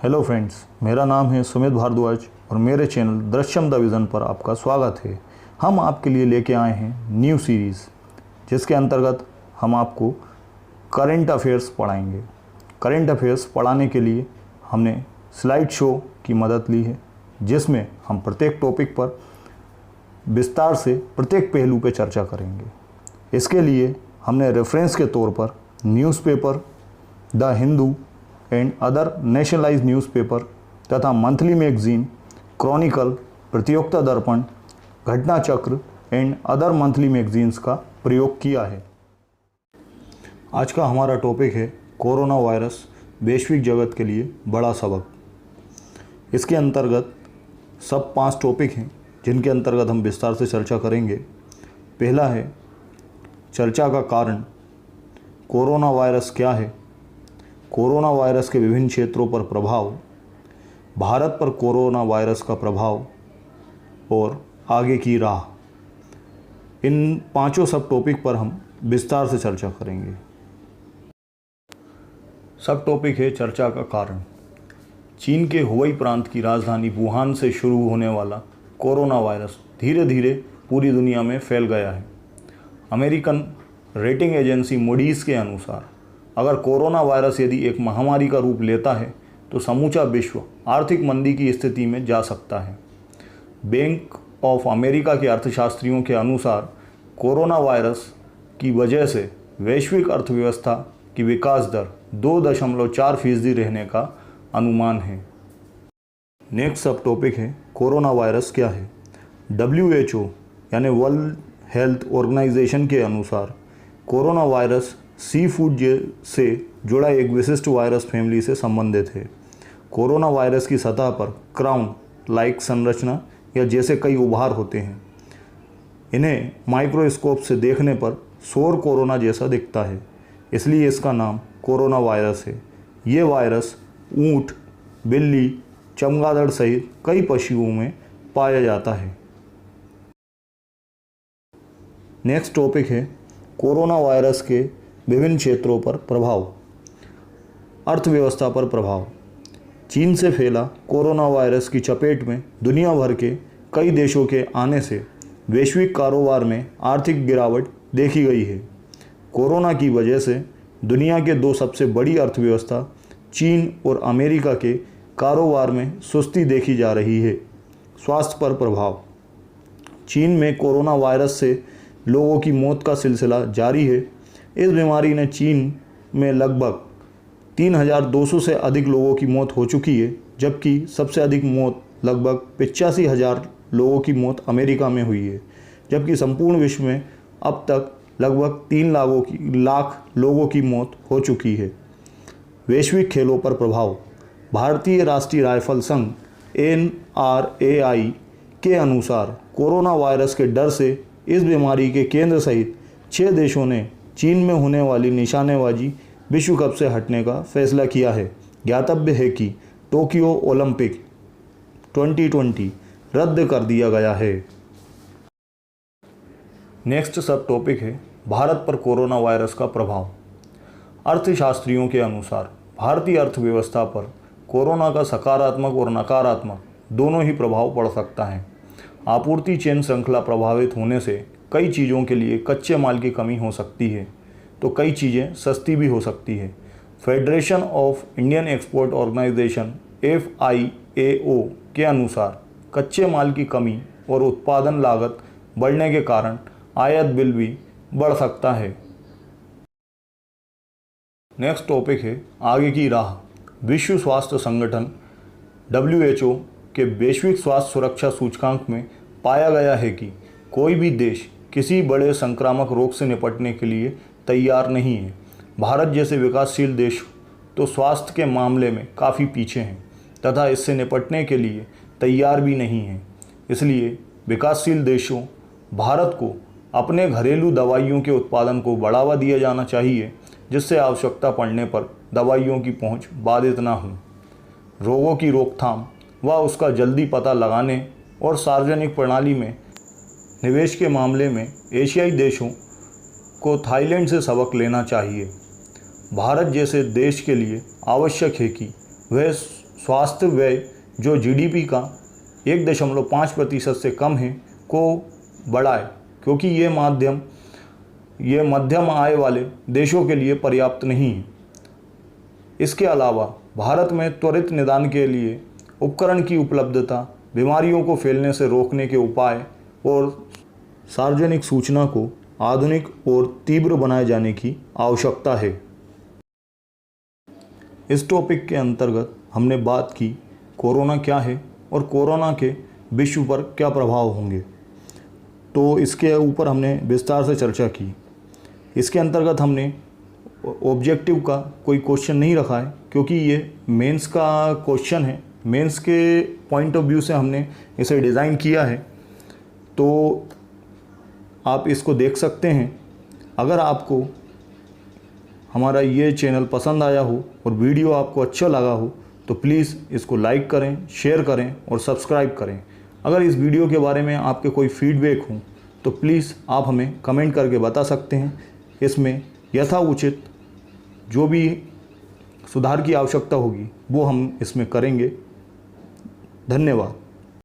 Hello friends, मेरा नाम है सुमित भारद्वाज और मेरे चैनल दृश्यम द विज़न पर आपका स्वागत है। हम आपके लिए लेके आए हैं न्यू सीरीज़, जिसके अंतर्गत हम आपको करंट अफेयर्स पढ़ाएंगे। करंट अफेयर्स पढ़ाने के लिए हमने स्लाइड शो की मदद ली है, जिसमें हम प्रत्येक टॉपिक पर विस्तार से प्रत्येक पहलू पर चर्चा करेंगे। इसके लिए हमने रेफरेंस के तौर पर newspaper the Hindu and other nationalised newspaper तथा मंथली मैगजीन क्रॉनिकल, प्रतियोगिता दर्पण, घटना चक्र एंड अदर मंथली मैगजीन्स का प्रयोग किया है। आज का हमारा टॉपिक है कोरोना वायरस, वैश्विक जगत के लिए बड़ा सबक। इसके अंतर्गत सब 5 टॉपिक हैं जिनके अंतर्गत हम विस्तार से चर्चा करेंगे। पहला है चर्चा का कारण, कोरोना वायरस क्या है, कोरोना वायरस के विभिन्न क्षेत्रों पर प्रभाव, भारत पर कोरोना वायरस का प्रभाव और आगे की राह। इन 5 सब टॉपिक पर हम विस्तार से चर्चा करेंगे। सब टॉपिक है चर्चा का कारण। चीन के हुबई प्रांत की राजधानी वुहान से शुरू होने वाला कोरोना वायरस धीरे धीरे पूरी दुनिया में फैल गया है। अमेरिकन रेटिंग एजेंसी मूडीज़ के अनुसार अगर कोरोना वायरस यदि एक महामारी का रूप लेता है तो समूचा विश्व आर्थिक मंदी की स्थिति में जा सकता है। बैंक ऑफ अमेरिका के अर्थशास्त्रियों के अनुसार कोरोना वायरस की वजह से वैश्विक अर्थव्यवस्था की विकास दर 2.4% रहने का अनुमान है। नेक्स्ट सब टॉपिक है कोरोना वायरस क्या है। WHO यानी वर्ल्ड हेल्थ ऑर्गेनाइजेशन के अनुसार कोरोना वायरस सी फूड से जुड़ा एक विशिष्ट वायरस फैमिली से संबंधित है। कोरोना वायरस की सतह पर क्राउन लाइक संरचना या जैसे कई उभार होते हैं। इन्हें माइक्रोस्कोप से देखने पर सौर कोरोना जैसा दिखता है, इसलिए इसका नाम कोरोना वायरस है। ये वायरस ऊंट, बिल्ली, चमगादड़ सहित कई पशुओं में पाया जाता है। नेक्स्ट टॉपिक है कोरोना वायरस के विभिन्न क्षेत्रों पर प्रभाव, अर्थव्यवस्था पर प्रभाव। चीन से फैला कोरोना वायरस की चपेट में दुनिया भर के कई देशों के आने से वैश्विक कारोबार में आर्थिक गिरावट देखी गई है। कोरोना की वजह से दुनिया के 2 सबसे बड़ी अर्थव्यवस्था चीन और अमेरिका के कारोबार में सुस्ती देखी जा रही है। स्वास्थ्य पर प्रभाव, चीन में कोरोना वायरस से लोगों की मौत का सिलसिला जारी है। इस बीमारी ने चीन में लगभग 3,200 से अधिक लोगों की मौत हो चुकी है, जबकि सबसे अधिक मौत लगभग 85,000 लोगों की मौत अमेरिका में हुई है, जबकि संपूर्ण विश्व में अब तक लगभग 3 लाख लोगों की मौत हो चुकी है। वैश्विक खेलों पर प्रभाव, भारतीय राष्ट्रीय राइफल संघ NRAI के अनुसार कोरोना वायरस के डर से इस बीमारी के केंद्र सहित 6 देशों ने चीन में होने वाली निशानेबाजी विश्व कप से हटने का फैसला किया है। ज्ञातव्य है कि टोक्यो ओलंपिक 2020 रद्द कर दिया गया है। नेक्स्ट सब टॉपिक है भारत पर कोरोना वायरस का प्रभाव। अर्थशास्त्रियों के अनुसार भारतीय अर्थव्यवस्था पर कोरोना का सकारात्मक और नकारात्मक दोनों ही प्रभाव पड़ सकता है। आपूर्ति चेन श्रृंखला प्रभावित होने से कई चीज़ों के लिए कच्चे माल की कमी हो सकती है, तो कई चीज़ें सस्ती भी हो सकती है। Federation of Indian export organisation FIAO के अनुसार कच्चे माल की कमी और उत्पादन लागत बढ़ने के कारण आयात बिल भी बढ़ सकता है। नेक्स्ट टॉपिक है आगे की राह। विश्व स्वास्थ्य संगठन WHO के वैश्विक स्वास्थ्य सुरक्षा सूचकांक में पाया गया है कि कोई भी देश किसी बड़े संक्रामक रोग से निपटने के लिए तैयार नहीं है। भारत जैसे विकासशील देश तो स्वास्थ्य के मामले में काफ़ी पीछे हैं तथा इससे निपटने के लिए तैयार भी नहीं हैं। इसलिए विकासशील देशों भारत को अपने घरेलू दवाइयों के उत्पादन को बढ़ावा दिया जाना चाहिए, जिससे आवश्यकता पड़ने पर दवाइयों की पहुंच बाधित ना हो। रोगों की रोकथाम व उसका जल्दी पता लगाने और सार्वजनिक प्रणाली में निवेश के मामले में एशियाई देशों को थाईलैंड से सबक लेना चाहिए। भारत जैसे देश के लिए आवश्यक है कि वह स्वास्थ्य व्यय जो जीडीपी का 1.5% से कम है को बढ़ाए, क्योंकि ये मध्यम आय वाले देशों के लिए पर्याप्त नहीं है। इसके अलावा भारत में त्वरित निदान के लिए उपकरण की उपलब्धता, बीमारियों को फैलने से रोकने के उपाय और सार्वजनिक सूचना को आधुनिक और तीव्र बनाए जाने की आवश्यकता है। इस टॉपिक के अंतर्गत हमने बात की कोरोना क्या है और कोरोना के विश्व पर क्या प्रभाव होंगे, तो इसके ऊपर हमने विस्तार से चर्चा की। इसके अंतर्गत हमने ऑब्जेक्टिव का कोई क्वेश्चन नहीं रखा है, क्योंकि ये मेंस का क्वेश्चन है। मेंस के पॉइंट ऑफ व्यू से हमने इसे डिज़ाइन किया है, तो आप इसको देख सकते हैं। अगर आपको हमारा ये चैनल पसंद आया हो और वीडियो आपको अच्छा लगा हो तो प्लीज़ इसको लाइक करें, शेयर करें और सब्सक्राइब करें। अगर इस वीडियो के बारे में आपके कोई फीडबैक हो तो प्लीज़ आप हमें कमेंट करके बता सकते हैं। इसमें यथाउचित जो भी सुधार की आवश्यकता होगी वो हम इसमें करेंगे। धन्यवाद।